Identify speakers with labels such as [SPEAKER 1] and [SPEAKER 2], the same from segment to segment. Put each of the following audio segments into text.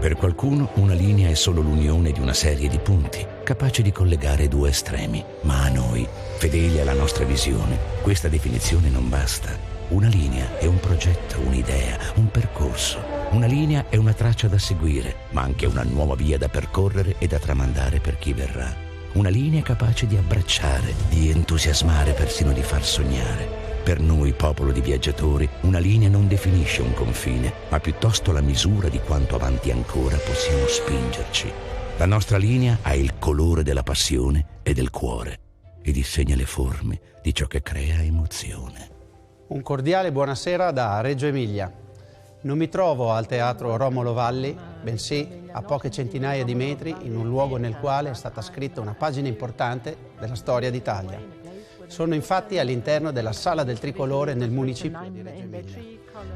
[SPEAKER 1] Per qualcuno una linea è solo l'unione di una serie di punti, capace di collegare due estremi. Ma a noi, fedeli alla nostra visione, questa definizione non basta. Una linea è un progetto, un'idea, un percorso. Una linea è una traccia da seguire, ma anche una nuova via da percorrere e da tramandare per chi verrà. Una linea capace di abbracciare, di entusiasmare, persino di far sognare. Per noi, popolo di viaggiatori, una linea non definisce un confine, ma piuttosto la misura di quanto avanti ancora possiamo spingerci. La nostra linea ha il colore della passione e del cuore e disegna le forme di ciò che crea emozione.
[SPEAKER 2] Un cordiale buonasera da Reggio Emilia. Non mi trovo al Teatro Romolo Valli, bensì a poche centinaia di metri in un luogo nel quale è stata scritta una pagina importante della storia d'Italia. Sono infatti all'interno della Sala del Tricolore nel municipio di Reggio Emilia.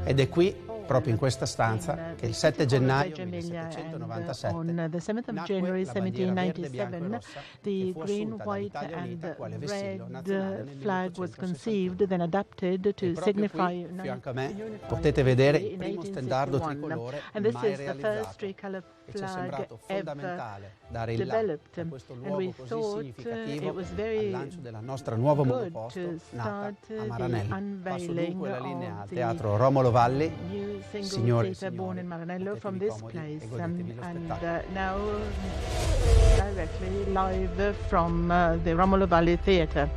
[SPEAKER 2] Ed è qui, proprio in questa stanza, che il 7 gennaio 1797 nacque la bandiera verde, bianco e rossa che fu assunta dall'Italia Unita quale vessillo nazionale nel
[SPEAKER 3] flag was
[SPEAKER 2] 1807.
[SPEAKER 3] conceived, then adapted to
[SPEAKER 2] E proprio
[SPEAKER 3] signify
[SPEAKER 2] qui, fianco a me, potete vedere il primo stendardo tricolore
[SPEAKER 3] and this
[SPEAKER 2] mai
[SPEAKER 3] is the first
[SPEAKER 2] realizzato.
[SPEAKER 3] three-color
[SPEAKER 2] E ci è
[SPEAKER 3] flag
[SPEAKER 2] sembrato
[SPEAKER 3] ever
[SPEAKER 2] fondamentale dare il là
[SPEAKER 3] developed,
[SPEAKER 2] a questo
[SPEAKER 3] and
[SPEAKER 2] luogo
[SPEAKER 3] we
[SPEAKER 2] così
[SPEAKER 3] thought
[SPEAKER 2] significativo
[SPEAKER 3] it was
[SPEAKER 2] al
[SPEAKER 3] very
[SPEAKER 2] lancio della nostra nuova
[SPEAKER 3] good
[SPEAKER 2] monoposto
[SPEAKER 3] to
[SPEAKER 2] nata
[SPEAKER 3] start
[SPEAKER 2] a
[SPEAKER 3] the
[SPEAKER 2] Maranello. Passo
[SPEAKER 3] unveiling
[SPEAKER 2] dunque la linea al
[SPEAKER 3] of
[SPEAKER 2] Teatro Romolo Valli.
[SPEAKER 3] new single
[SPEAKER 2] Signore e
[SPEAKER 3] theatre born in
[SPEAKER 2] signori,
[SPEAKER 3] Maranello from
[SPEAKER 2] mettetevi
[SPEAKER 3] this
[SPEAKER 2] comodi e
[SPEAKER 3] place,
[SPEAKER 2] godetevi lo
[SPEAKER 3] and
[SPEAKER 2] spettacolo.
[SPEAKER 3] now directly live from the Romolo Valley Theatre.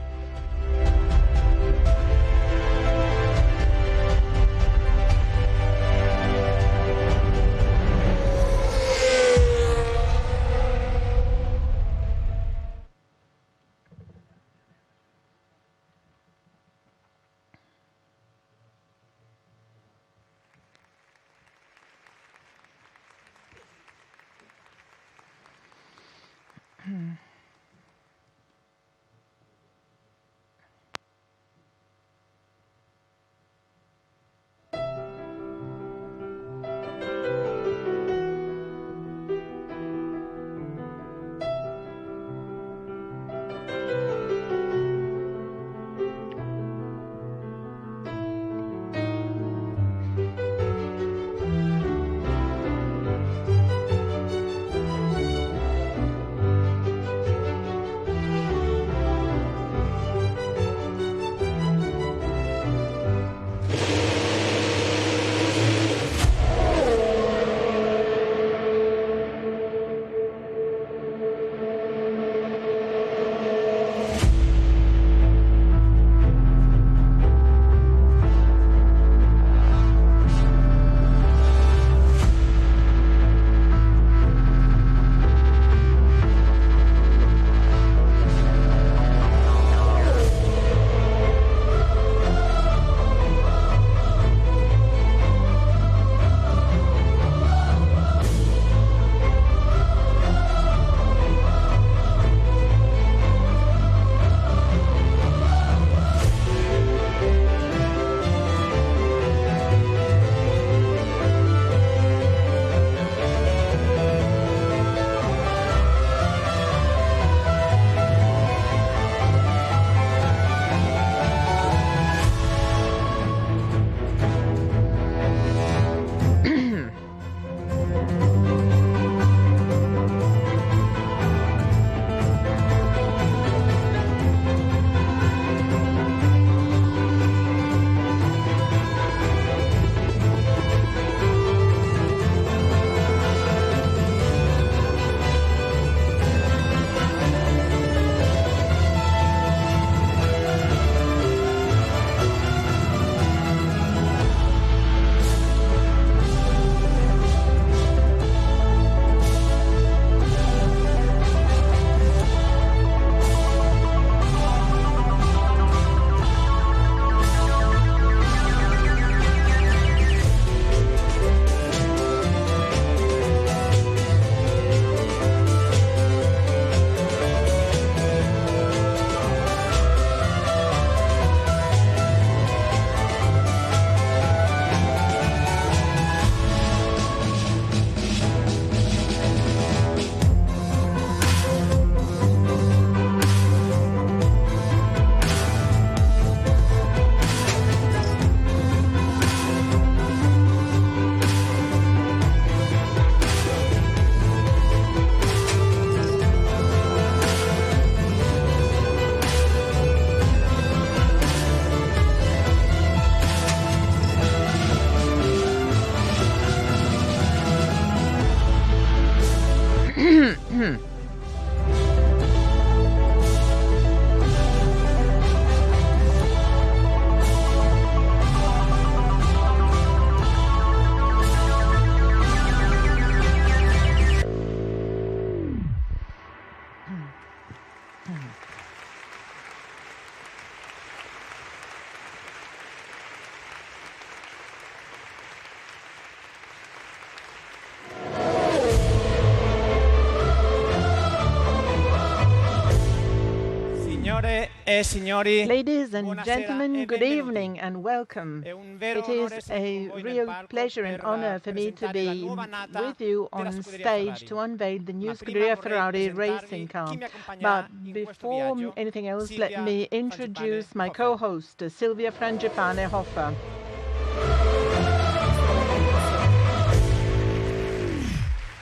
[SPEAKER 3] Ladies and gentlemen, good evening and welcome. It is a real pleasure and honor for me to be with you on stage to unveil the new Scuderia Ferrari racing car. But before anything else, let me introduce my co-host, Silvia Frangipane Hoffa.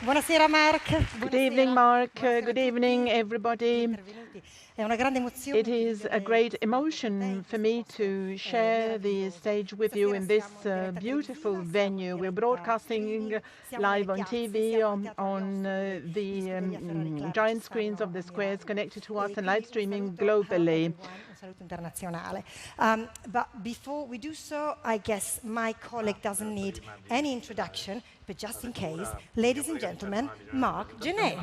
[SPEAKER 4] Buonasera, Mark.
[SPEAKER 3] Good evening, Mark. Good evening, everybody. It is a great emotion for me to share the stage with you in this beautiful venue. We're broadcasting live on TV, on the giant screens of the squares connected to us and live streaming globally.
[SPEAKER 4] But before we do so, I guess my colleague doesn't need any introduction, but just in case, ladies and gentlemen, Marc Gené.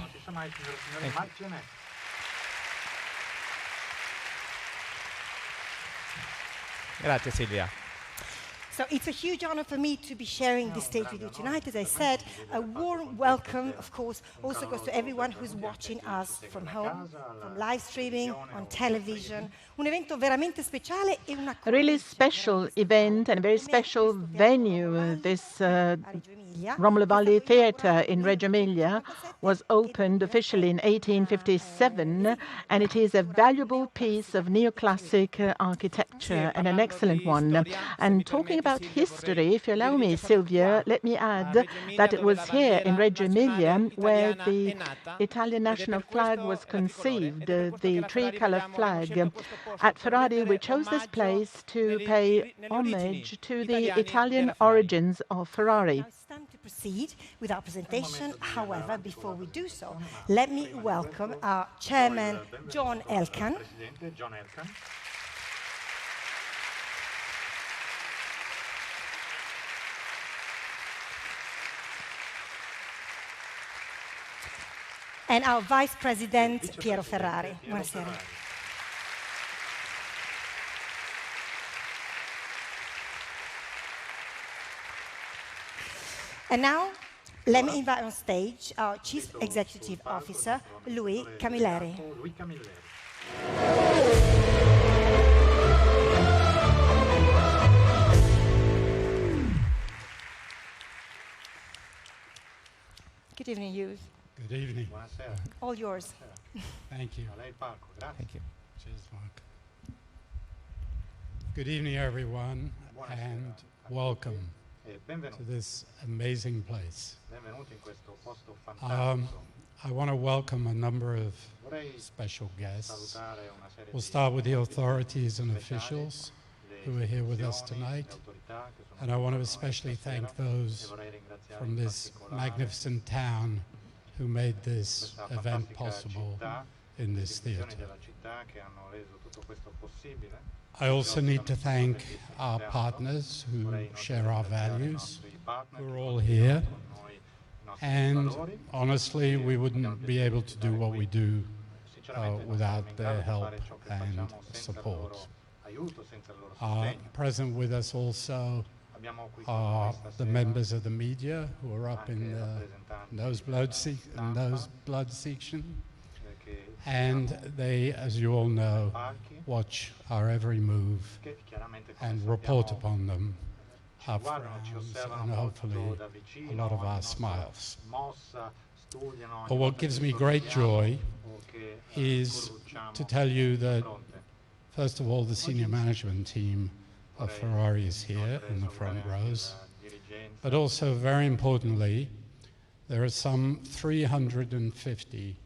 [SPEAKER 5] Grazie Silvia.
[SPEAKER 4] So it's a huge honor for me to be sharing this stage with you tonight. As I said, a warm welcome, of course, also goes to everyone who's watching us from home, from live streaming, on television. Un evento veramente speciale e una
[SPEAKER 3] A really special event and a very special venue. This Romolo Valli Theatre in Reggio Emilia was opened officially in 1857, and it is a valuable piece of neoclassic architecture and an excellent one. And talking about history, if you allow me, Silvia, let me add that it was here in Reggio Emilia where the Italian national flag was conceived, the tricolour flag. At Ferrari, we chose this place to pay homage to the Italian origins of Ferrari.
[SPEAKER 4] It's time to proceed with our presentation. However, before we do so, let me welcome our chairman, John Elkann. And our Vice President, Piero Ferrari. Buonasera. And now, let me invite on stage our Chief Executive Officer, Louis Camilleri. Good evening, youth.
[SPEAKER 6] Good evening.
[SPEAKER 4] All yours.
[SPEAKER 6] Thank you.
[SPEAKER 5] Thank you.
[SPEAKER 6] Cheers, Mark. Good evening, everyone, and welcome to this amazing place. I want to welcome a number of special guests. We'll start with the authorities and officials who are here with us tonight. And I want to especially thank those from this magnificent town who made this event possible in this theatre. I also need to thank our partners who share our values, who are all here. And honestly, we wouldn't be able to do what we do without their help and support. Present with us also are the members of the media who are up in the noseblood section, and they, as you all know, watch our every move and report upon them, our frowns, and hopefully a lot of our smiles. But what gives me great joy is to tell you that, first of all, the senior management team of Ferrari is here in the front rows, but also, very importantly, there are some 350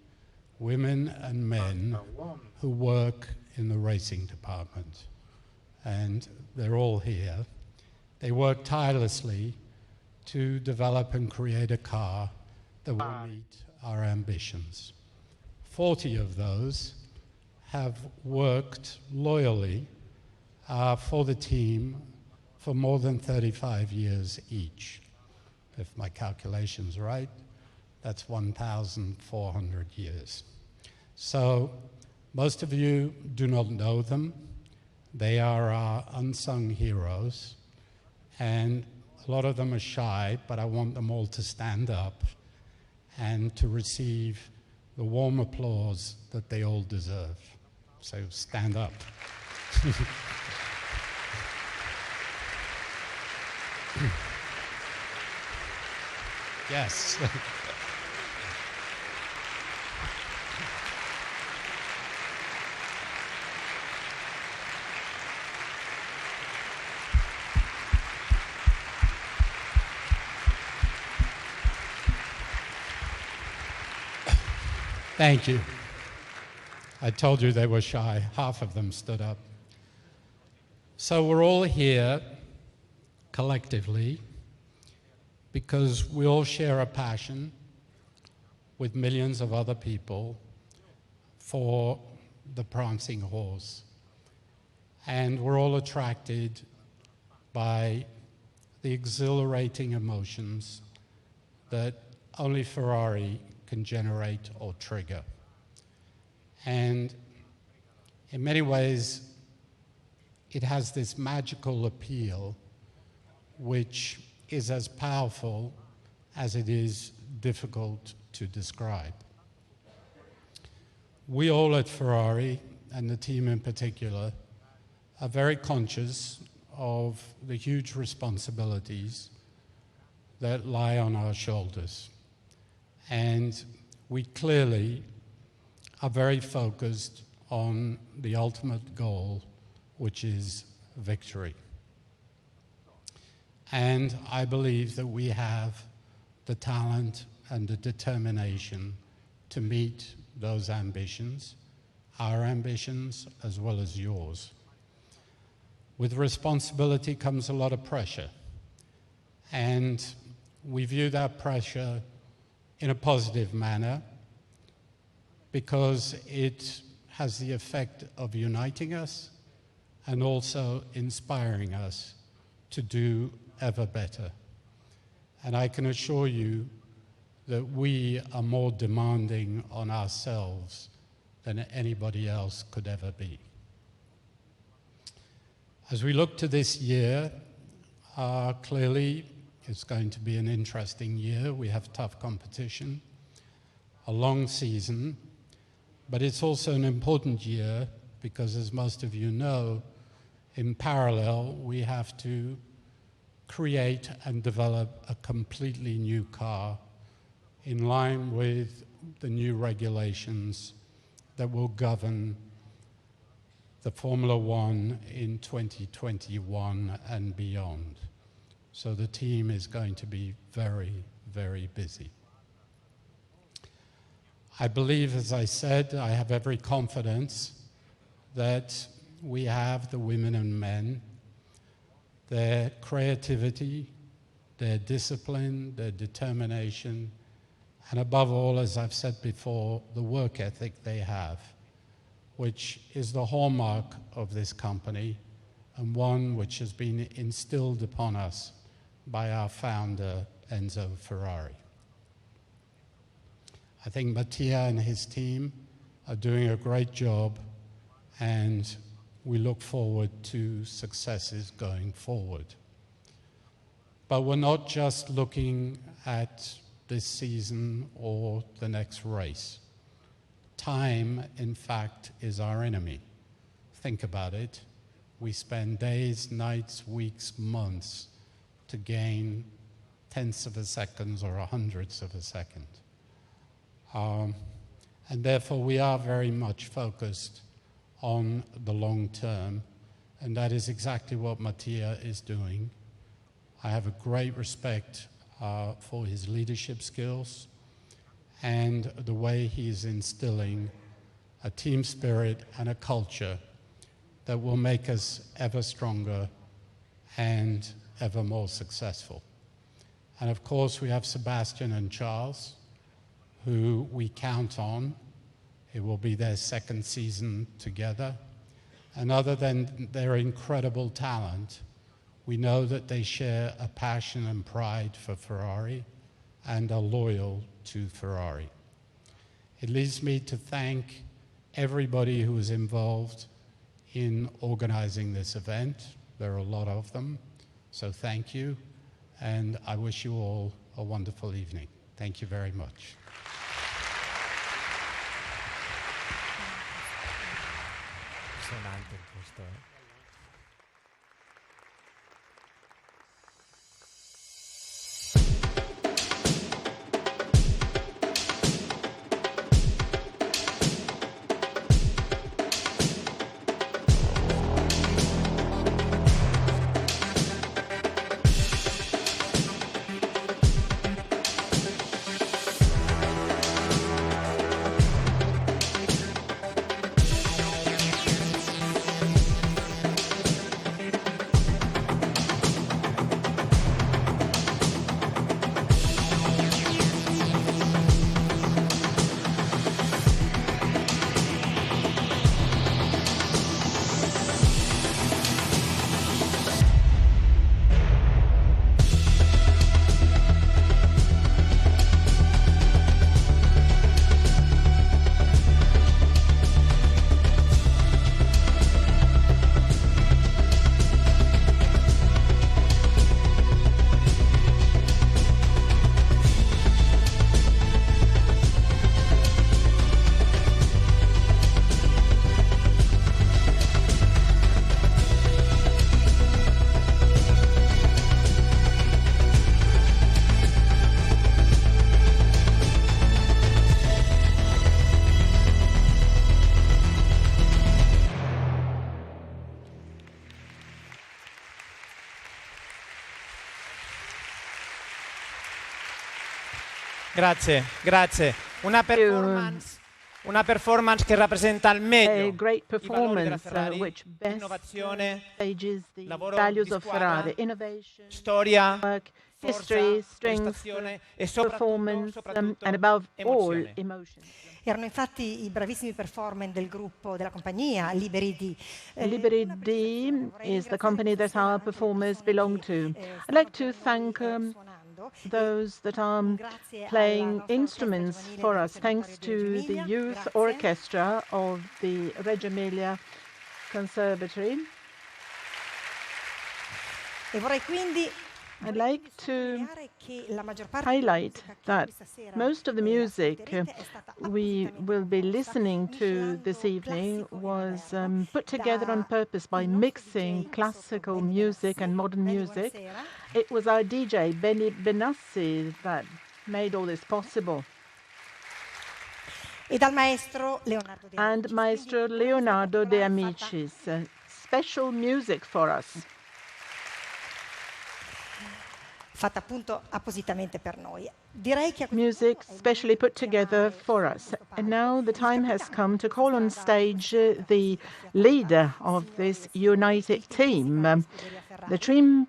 [SPEAKER 6] women and men who work in the racing department, and they're all here. They work tirelessly to develop and create a car that will meet our ambitions. 40 of those have worked loyally for the team for more than 35 years each. If my calculation's right, that's 1,400 years. So most of you do not know them. They are our unsung heroes, and a lot of them are shy, but I want them all to stand up and to receive the warm applause that they all deserve. so stand up. Yes. Thank you. I told you they were shy. Half of them stood up. So we're all here collectively because we all share a passion with millions of other people for the prancing horse. And we're all attracted by the exhilarating emotions that only Ferrari can generate or trigger. And in many ways, it has this magical appeal which is as powerful as it is difficult to describe. We all at Ferrari, and the team in particular, are very conscious of the huge responsibilities that lie on our shoulders. And we clearly are very focused on the ultimate goal, which is victory. And I believe that we have the talent and the determination to meet those ambitions, our ambitions as well as yours. With responsibility comes a lot of pressure, and we view that pressure in a positive manner because it has the effect of uniting us and also inspiring us to do ever better. And I can assure you that we are more demanding on ourselves than anybody else could ever be. As we look to this year, clearly it's going to be an interesting year. We have tough competition, a long season, but it's also an important year because, as most of you know, in parallel, we have to create and develop a completely new car in line with the new regulations that will govern the Formula One in 2021 and beyond. So the team is going to be very, very busy. I believe, as I said, I have every confidence that we have the women and men, their creativity, their discipline, their determination, and above all, as I've said before, the work ethic they have, which is the hallmark of this company and one which has been instilled upon us by our founder, Enzo Ferrari. I think Mattia and his team are doing a great job, and we look forward to successes going forward. But we're not just looking at this season or the next race. Time, in fact, is our enemy. Think about it. We spend days, nights, weeks, months to gain tenths of a second or hundredths of a second. And therefore, we are very much focused on the long term, and that is exactly what Mattia is doing. I have a great respect for his leadership skills and the way he's instilling a team spirit and a culture that will make us ever stronger and ever more successful. And of course, we have Sebastian and Charles, who we count on. It will be their second season together. And other than their incredible talent, we know that they share a passion and pride for Ferrari and are loyal to Ferrari. It leads me to thank everybody who was involved in organizing this event. There are a lot of them, so thank you. And I wish you all a wonderful evening. Thank you very much.
[SPEAKER 5] Impressionante il posto, eh. Grazie, grazie. Una performance che rappresenta al meglio
[SPEAKER 3] A great
[SPEAKER 5] i valori della
[SPEAKER 3] performance
[SPEAKER 5] Ferrari,
[SPEAKER 3] which best
[SPEAKER 5] innovazione,
[SPEAKER 3] stages the
[SPEAKER 5] lavoro
[SPEAKER 3] values
[SPEAKER 5] di
[SPEAKER 3] of
[SPEAKER 5] squadra,
[SPEAKER 3] Ferrari: innovation,
[SPEAKER 5] storia,
[SPEAKER 3] work,
[SPEAKER 5] forza,
[SPEAKER 3] history, strength,
[SPEAKER 5] prestazione e
[SPEAKER 3] performance,
[SPEAKER 5] soprattutto
[SPEAKER 3] and above all,
[SPEAKER 5] emozione.
[SPEAKER 3] emotions.
[SPEAKER 4] Erano infatti i bravissimi performer del gruppo, della compagnia Liberi D.
[SPEAKER 3] Liberty D is the company that our performers belong to. I'd like to thank those that are playing instruments for us, thanks to the youth orchestra of the Reggio Emilia Conservatory.
[SPEAKER 4] E vorrei quindi
[SPEAKER 3] I'd like to highlight that most of the music we will be listening to this evening was put together on purpose by mixing classical music and modern music. It was our DJ, Benny Benassi, that made all this possible. And Maestro Leonardo De Amicis, special music for us.
[SPEAKER 4] Fatta appunto appositamente per noi.
[SPEAKER 3] Music specially put together for us. And now the time has come to call on stage the leader of this united team, the team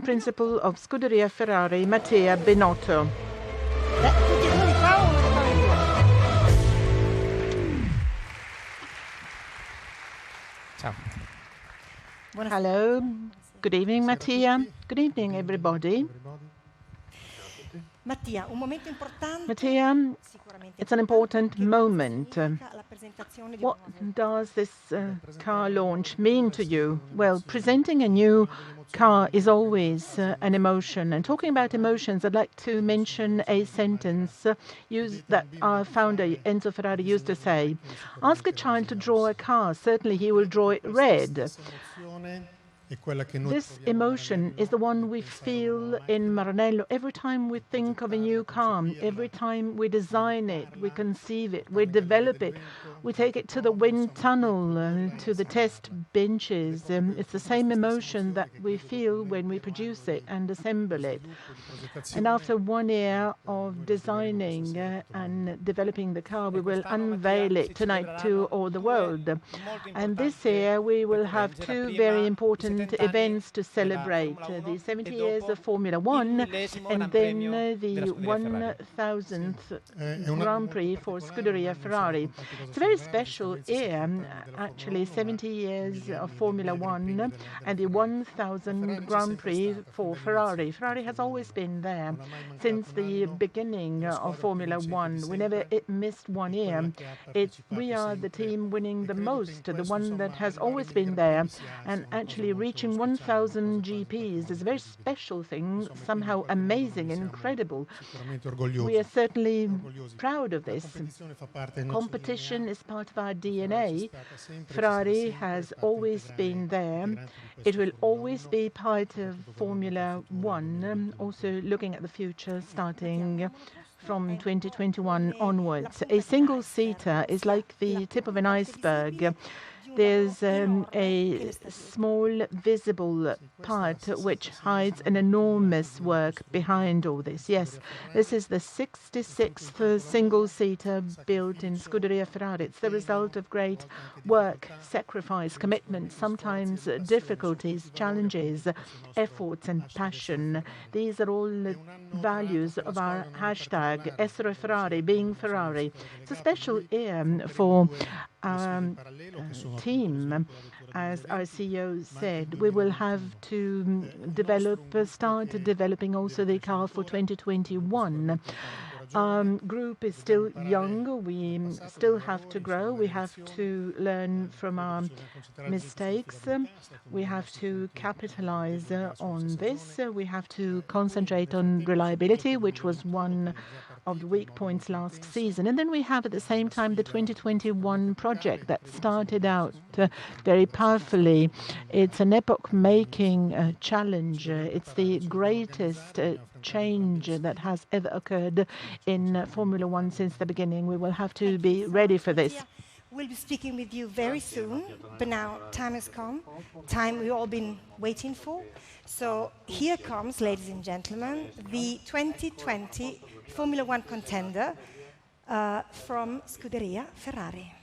[SPEAKER 3] principal of Scuderia Ferrari, Mattia Binotto.
[SPEAKER 5] Ciao.
[SPEAKER 3] Hello. Good evening, Mattia. Good evening, everybody.
[SPEAKER 4] Mattia,
[SPEAKER 3] it's an important moment. What does this car launch mean to you? Well, presenting a new car is always an emotion. And talking about emotions, I'd like to mention a sentence that our founder, Enzo Ferrari, used to say. Ask a child to draw a car. Certainly he will draw it red. This emotion is the one we feel in Maranello every time we think of a new car, every time we design it, we conceive it, we develop it, we take it to the wind tunnel, to the test benches. It's the same emotion that we feel when we produce it and assemble it. And after 1 year of designing and developing the car, we will unveil it tonight to all the world. And this year we will have two very important events to celebrate, the 70 years of Formula One and then the 1000th Grand Prix for Scuderia Ferrari. It's a very special year, actually, 70 years of Formula One and the 1000th Grand Prix for Ferrari. Ferrari has always been there since the beginning of Formula One. We never missed 1 year. We are the team winning the most, the one that has always been there, and actually reaching 1000 GPs is a very special thing, somehow amazing, incredible. We are certainly proud of this. Competition is is part of our DNA. Ferrari has always been there. It will always be part of Formula One, also looking at the future, starting from 2021 onwards. A single-seater is like the tip of an iceberg. There's a small visible part which hides an enormous work behind all this. Yes, this is the 66th single-seater built in Scuderia Ferrari. It's the result of great work, sacrifice, commitment, sometimes difficulties, challenges, efforts and passion. These are all values of our hashtag, Essere Ferrari, being Ferrari. It's a special year for our team. As our CEO said, we will have to start developing also the car for 2021. Group is still young. We still have to grow. We have to learn from our mistakes. We have to capitalize on this. We have to concentrate on reliability, which was one of the weak points last season. And then we have at the same time the 2021 project that started out very powerfully. It's an epoch-making challenge. It's the greatest change that has ever occurred in Formula One since the beginning. We will have to be ready for this.
[SPEAKER 4] We'll be speaking with you very soon, but now time has come, time we've all been waiting for. So here comes, ladies and gentlemen, the 2020 Formula One contender from Scuderia Ferrari.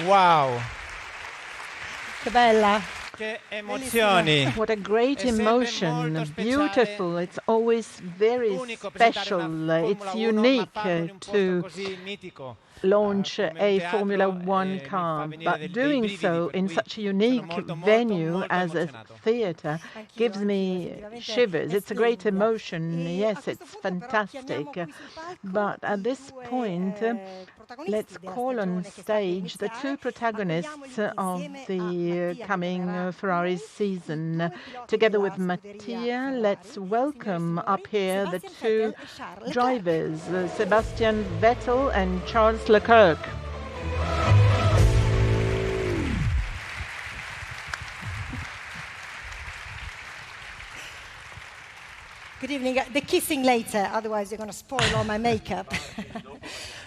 [SPEAKER 5] Wow,
[SPEAKER 4] Che bella.
[SPEAKER 5] che emozioni.
[SPEAKER 3] What a great
[SPEAKER 5] È sempre
[SPEAKER 3] emotion,
[SPEAKER 5] molto speciale,
[SPEAKER 3] beautiful. It's always very
[SPEAKER 5] unico presentare
[SPEAKER 3] special.
[SPEAKER 5] una
[SPEAKER 3] It's
[SPEAKER 5] Formula 1, ma farlo in
[SPEAKER 3] unique
[SPEAKER 5] un posto
[SPEAKER 3] to
[SPEAKER 5] così mitico.
[SPEAKER 3] launch
[SPEAKER 5] come un
[SPEAKER 3] a
[SPEAKER 5] teatro,
[SPEAKER 3] Formula One
[SPEAKER 5] mi fa
[SPEAKER 3] car,
[SPEAKER 5] venire
[SPEAKER 3] but
[SPEAKER 5] dei
[SPEAKER 3] doing
[SPEAKER 5] brividi,
[SPEAKER 3] so
[SPEAKER 5] per
[SPEAKER 3] in
[SPEAKER 5] cui
[SPEAKER 3] such a
[SPEAKER 5] sono
[SPEAKER 3] unique
[SPEAKER 5] molto,
[SPEAKER 3] venue
[SPEAKER 5] molto
[SPEAKER 3] as a
[SPEAKER 5] emozionato.
[SPEAKER 3] theatre gives me shivers. It's a great emotion. Yes, it's fantastic. But at this point, let's call on stage the two protagonists of the coming Ferrari season. Together with Mattia, let's welcome up here the two drivers, Sebastian Vettel and Charles Leclerc.
[SPEAKER 4] Good evening. The kissing later, otherwise you're going to spoil all my makeup.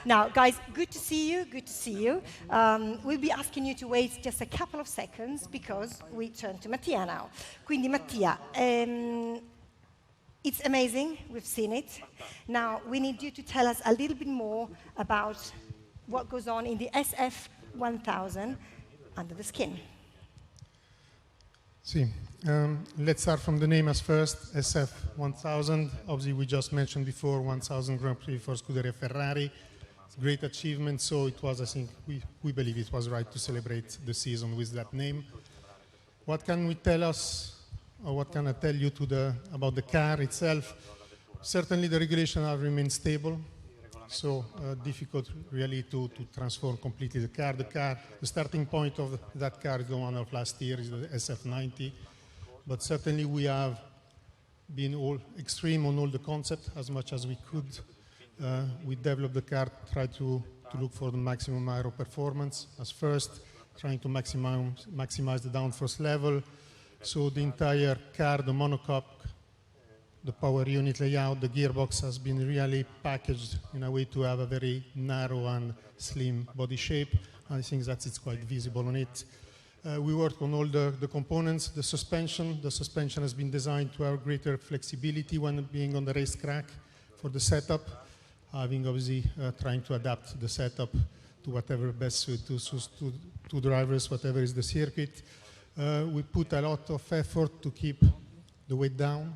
[SPEAKER 4] Now, guys, good to see you, good to see you. We'll be asking you to wait just a couple of seconds because we turn to Mattia now. Quindi Mattia, it's amazing, we've seen it. Now, we need you to tell us a little bit more about what goes on in the SF1000 under the skin.
[SPEAKER 7] Sì, let's start from the name as first, SF1000. Obviously, we just mentioned before 1000 Grand Prix for Scuderia Ferrari. It's a great achievement, so it was, I think, we believe it was right to celebrate the season with that name. What can we tell us, or what can I tell you about the car itself? Certainly the regulations have remained stable, so difficult really to transform completely the car. The starting point of that car is the one of last year, is the SF90. But certainly we have been all extreme on all the concepts as much as we could. We developed the car, tried to look for the maximum aero performance as first, trying to maximize the downforce level. So the entire car, the monocoque, the power unit layout, the gearbox has been really packaged in a way to have a very narrow and slim body shape. I think that it's quite visible on it. We worked on all the components. The suspension has been designed to have greater flexibility when being on the racetrack for the setup, having obviously trying to adapt the setup to whatever best suits to drivers, whatever is the circuit. We put a lot of effort to keep the weight down.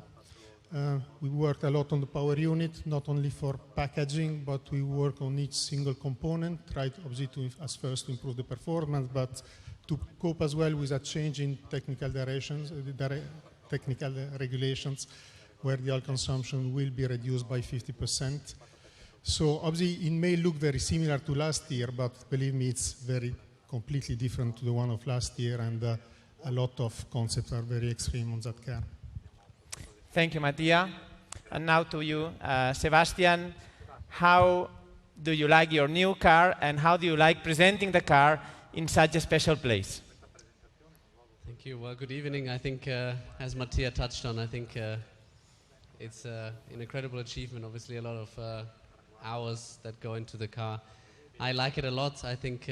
[SPEAKER 7] We worked a lot on the power unit, not only for packaging, but we work on each single component, tried obviously to, as first, to improve the performance, but to cope as well with a change in technical directions, technical regulations, where the oil consumption will be reduced by 50%. So obviously it may look very similar to last year, but believe me, it's very completely different to the one of last year, and a lot of concepts are very extreme on that car.
[SPEAKER 5] Thank you, Mattia. And now to you, Sebastian. How do you like your new car, and how do you like presenting the car in such a special place?
[SPEAKER 8] Thank you. Well, good evening. I think, as Mattia touched on, I think it's an incredible achievement. Obviously, a lot of hours that go into the car. I like it a lot. I think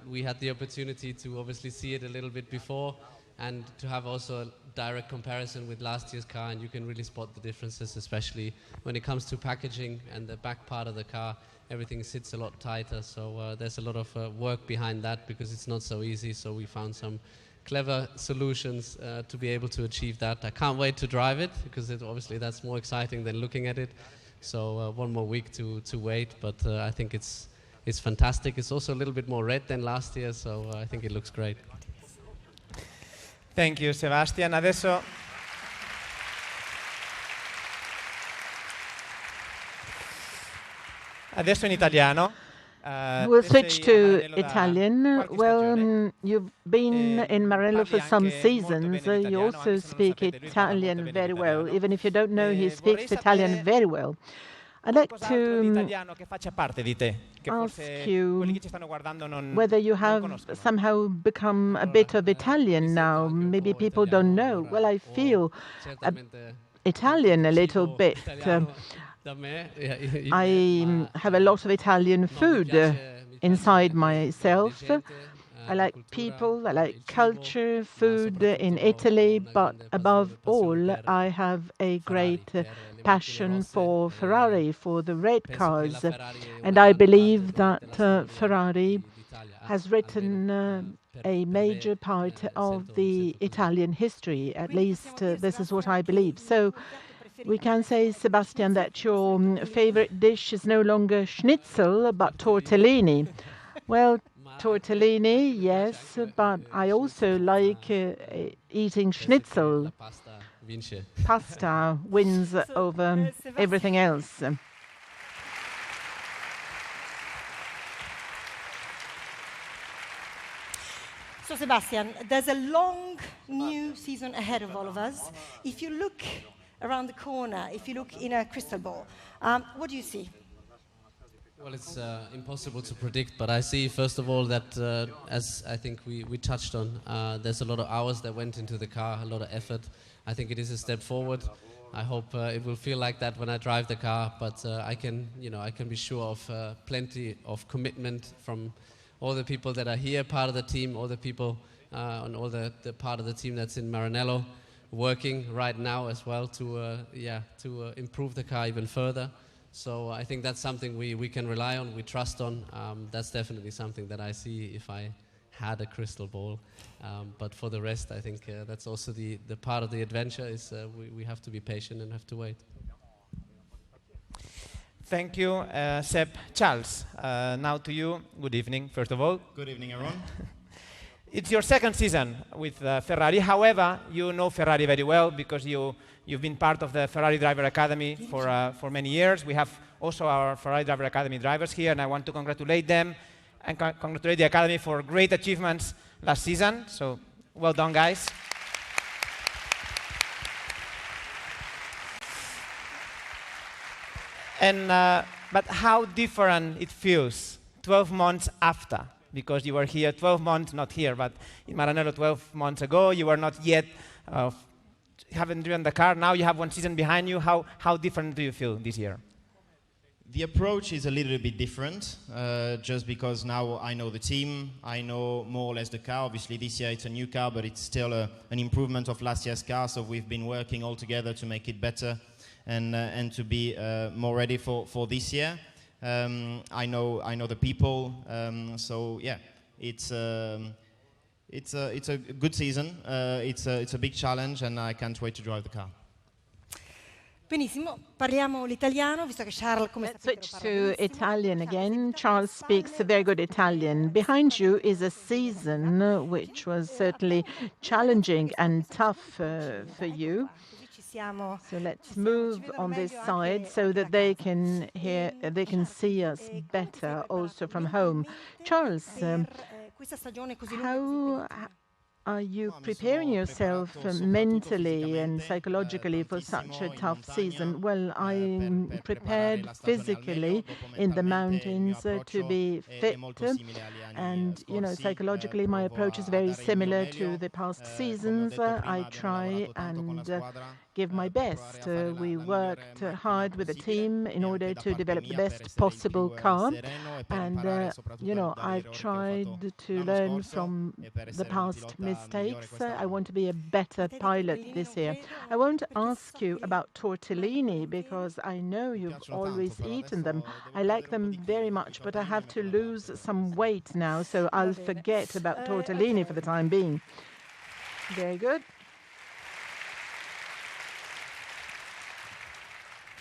[SPEAKER 8] we had the opportunity to obviously see it a little bit before, and to have also a direct comparison with last year's car, and you can really spot the differences, especially when it comes to packaging and the back part of the car. Everything sits a lot tighter, so there's a lot of work behind that, because it's not so easy. So we found some clever solutions to be able to achieve that. I can't wait to drive it, because obviously that's more exciting than looking at it. So one more week to wait, but I think it's fantastic. It's also a little bit more red than last year, so I think it looks great.
[SPEAKER 5] Thank you, Sebastian. Adesso in italiano.
[SPEAKER 3] We'll switch to Italian. Well, you've been in Maranello for some seasons. You also speak Italian very well. Even if you don't know, he speaks Italian very well. I'd like to ask you whether you have somehow become a bit of Italian now. Maybe people don't know. Well, I feel Italian a little bit. I have a lot of Italian food inside myself. I like people, I like culture, food in Italy, but above all, I have a great passion for Ferrari, for the red cars. And I believe that Ferrari has written a major part of the Italian history. At least this is what I believe. So we can say, Sebastian, that your favorite dish is no longer schnitzel, but tortellini. Well, tortellini, yes, but I also like eating schnitzel. Pasta wins over everything else.
[SPEAKER 4] So, Sebastian, there's a long new season ahead of all of us. If you look around the corner, if you look in a crystal ball, what do you see?
[SPEAKER 8] Well, it's impossible to predict, but I see, first of all, that as I think we touched on, there's a lot of hours that went into the car, a lot of effort. I think it is a step forward. I hope it will feel like that when I drive the car, but I can be sure of plenty of commitment from all the people that are here, part of the team, all the people and all the part of the team that's in Maranello, working right now as well to improve the car even further. So I think that's something we can rely on, we trust on. That's definitely something that I see if I had a crystal ball. But for the rest, I think that's also the part of the adventure is we have to be patient and have to wait.
[SPEAKER 5] Thank you, Seb. Charles, now to you. Good evening, first of all.
[SPEAKER 9] Good evening, everyone.
[SPEAKER 5] It's your second season with Ferrari. However, you know Ferrari very well because you've been part of the Ferrari Driver Academy for many years. We have also our Ferrari Driver Academy drivers here, and I want to congratulate them and congratulate the Academy for great achievements last season. So, well done, guys. And but how different it feels 12 months after. Because you were here 12 months, not here, but in Maranello 12 months ago. You were not yet, haven't driven the car. Now you have one season behind you. How different do you feel this year?
[SPEAKER 9] The approach is a little bit different, just because now I know the team. I know more or less the car. Obviously, this year it's a new car, but it's still an improvement of last year's car. So we've been working all together to make it better and to be more ready for this year. I know the people, so yeah, it's a good season. It's a big challenge, and I can't wait to drive the car.
[SPEAKER 4] Benissimo, parliamo l'italiano, visto che Charles, come
[SPEAKER 3] Let's switch to Italian again. Charles speaks very good Italian. Behind you is a season which was certainly challenging and tough for you. So let's move on this side so that they can see us better also from home. Charles, how are you preparing yourself mentally and psychologically for such a tough season? Well, I'm prepared physically in the mountains to be fit, and psychologically my approach is very similar to the past seasons. I try and give my best. We worked hard with the team in order to develop the best possible car, and I've tried to learn from the past mistakes. I want to be a better pilot this year. I won't ask you about tortellini because I know you've always eaten them. I like them very much, but I have to lose some weight now, so I'll forget about tortellini for the time being. Very good.